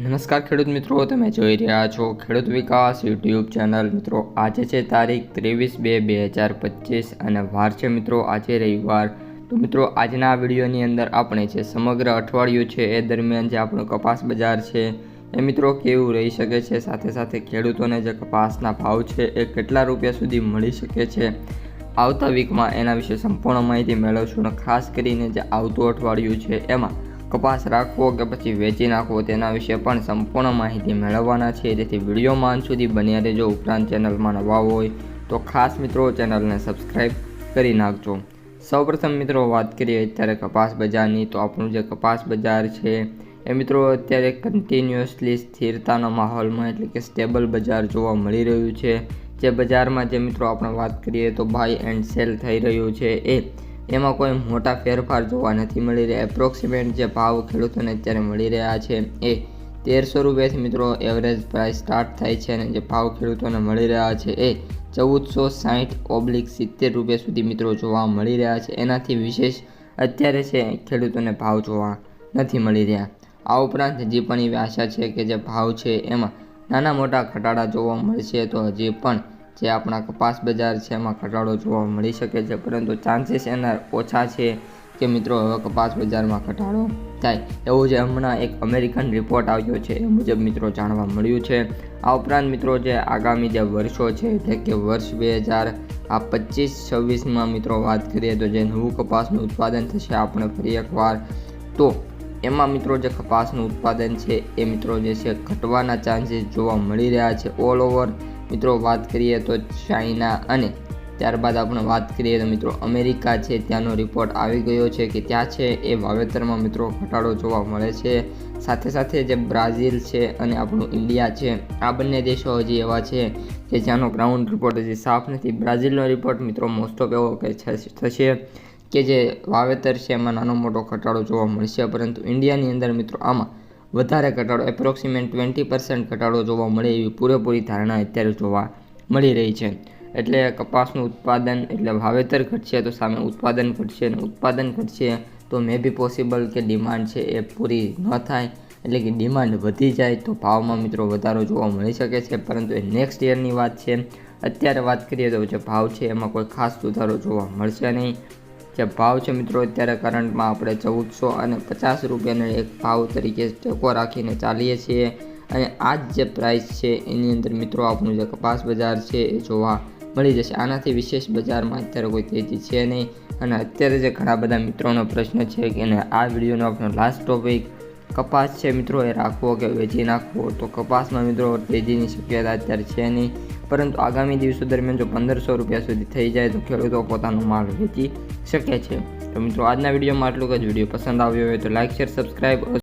નમસ્કાર ખેડૂત મિત્રો, તમે જોઈ રહ્યા છો ખેડૂત વિકાસ યુટ્યુબ ચેનલ। મિત્રો આજે છે તારીખ 23/2/2025 અને વાર છે મિત્રો આજે રવિવાર। તો મિત્રો આજના વિડીયોની અંદર આપણે છે સમગ્ર અઠવાડિયું છે એ દરમિયાન જે આપણો કપાસ બજાર છે એ મિત્રો કેવું રહી શકે છે, સાથે સાથે ખેડૂતોને જે કપાસના ભાવ છે એ કેટલા રૂપિયા સુધી મળી શકે છે આવતા વીકમાં, એના વિશે સંપૂર્ણ માહિતી મેળવશું। અને ખાસ કરીને જે આવતું અઠવાડિયું છે એમાં કપાસ રાખવો કે પછી વેચી નાખવો તેના વિશે પણ સંપૂર્ણ માહિતી મેળવવાના છે, જેથી વિડીયોમાં અંત સુધી બન્યા રહેજો। ઉપરાંત ચેનલમાં નવા હોય તો ખાસ મિત્રો ચેનલને સબસ્ક્રાઈબ કરી નાખજો। સૌપ્રથમ મિત્રો વાત કરીએ અત્યારે કપાસ બજારની, તો આપણું જે કપાસ બજાર છે એ મિત્રો અત્યારે કન્ટિન્યુઅસલી સ્થિરતાના માહોલમાં એટલે કે સ્ટેબલ બજાર જોવા મળી રહ્યું છે। જે બજારમાં જે મિત્રો આપણે વાત કરીએ તો બાય એન્ડ સેલ થઈ રહ્યું છે એમાં કોઈ મોટા ફેરફાર જોવા નથી મળી રહ્યા। એપ્રોક્સિમેટ જે ભાવ ખેડૂતોને અત્યારે મળી રહ્યા છે એ 1300 રૂપિયાથી મિત્રો એવરેજ પ્રાઇસ સ્ટાર્ટ થાય છે, અને જે ભાવ ખેડૂતોને મળી રહ્યા છે એ 1460/70 રૂપિયા સુધી મિત્રો જોવા મળી રહ્યા છે। એનાથી વિશેષ અત્યારે છે ખેડૂતોને ભાવ જોવા નથી મળી રહ્યા। આ ઉપરાંત હજી પણ એવી આશા છે કે જે ભાવ છે એમાં નાના મોટા ઘટાડા જોવા મળશે, તો હજી પણ જે આપણા કપાસ બજાર છે એમાં ઘટાડો જોવા મળી શકે છે, પરંતુ ચાન્સીસ એના ઓછા છે કે મિત્રો હવે કપાસ બજારમાં ઘટાડો થાય, એવું જે હમણાં એક અમેરિકન રિપોર્ટ આવ્યો છે એ મુજબ મિત્રો જાણવા મળ્યું છે। આ ઉપરાંત મિત્રો જે આગામી જે વર્ષો છે એટલે કે વર્ષ 2025-26માં મિત્રો વાત કરીએ તો જે નવું કપાસનું ઉત્પાદન થશે આપણે ફરી એકવાર, તો એમાં મિત્રો જે કપાસનું ઉત્પાદન છે એ મિત્રો જે છે ઘટવાના ચાન્સીસ જોવા મળી રહ્યા છે ઓલ ઓવર। મિત્રો વાત કરીએ તો ચાઇના અને ત્યારબાદ આપણે વાત કરીએ તો મિત્રો અમેરિકા છે, ત્યાંનો રિપોર્ટ આવી ગયો છે કે ત્યાં છે એ વાવેતરમાં મિત્રો ઘટાડો જોવા મળે છે। સાથે સાથે જે બ્રાઝિલ છે અને આપણું ઇન્ડિયા છે, આ બંને દેશો હજી એવા છે કે જ્યાંનો ગ્રાઉન્ડ રિપોર્ટ હજી સાફ નથી। બ્રાઝિલનો રિપોર્ટ મિત્રો મોસ્ટ ઓફ એવો કે થશે કે જે વાવેતર છે એમાં નાનો મોટો ઘટાડો જોવા મળશે, પરંતુ ઇન્ડિયાની અંદર મિત્રો આમાં વધારે ઘટાડો એપ્રોક્સિમેટ 20% ઘટાડો જોવા મળે એવી પૂરેપૂરી ધારણા અત્યારે જોવા મળી રહી છે। એટલે કપાસનું ઉત્પાદન એટલે વાવેતર ઘટશે તો સામે ઉત્પાદન ઘટશે, અને ઉત્પાદન ઘટશે તો મે બી પોસિબલ કે ડિમાન્ડ છે એ પૂરી ન થાય, એટલે કે ડિમાન્ડ વધી જાય તો ભાવમાં મિત્રો વધારો જોવા મળી શકે છે, પરંતુ એ નેક્સ્ટ યરની વાત છે। અત્યારે વાત કરીએ તો જે ભાવ છે એમાં કોઈ ખાસ સુધારો જોવા મળશે નહીં। જે ભાવ છે મિત્રો અત્યારે કરંટમાં આપણે 1450 રૂપિયાનો એક ભાવ તરીકે ટેકો રાખીને ચાલીએ છીએ, અને આ જ જે પ્રાઇસ છે એની અંદર મિત્રો આપણું જે કપાસ બજાર છે એ જોવા મળી જશે। આનાથી વિશેષ બજારમાં અત્યારે કોઈ તેજી છે નહીં। અને અત્યારે જે ઘણા બધા મિત્રોનો પ્રશ્ન છે કે આ વિડીયોનો આપણો લાસ્ટ ટોપિક કપાસ છે મિત્રો એ રાખવો કે વેચી નાખવો, તો કપાસમાં મિત્રો તેજીની શક્યતા અત્યારે છે નહીં, પરંતુ આગામી દિવસો દરમિયાન જો 1500 રૂપિયા સુધી થઈ જાય તો ખેડૂતો પોતાનો માલ વેચી શકે છે। તો મિત્રો આજના વિડીયોમાં આટલું જ। વિડીયો પસંદ આવ્યો હોય તો લાઇક, શેર, સબસ્ક્રાઈબ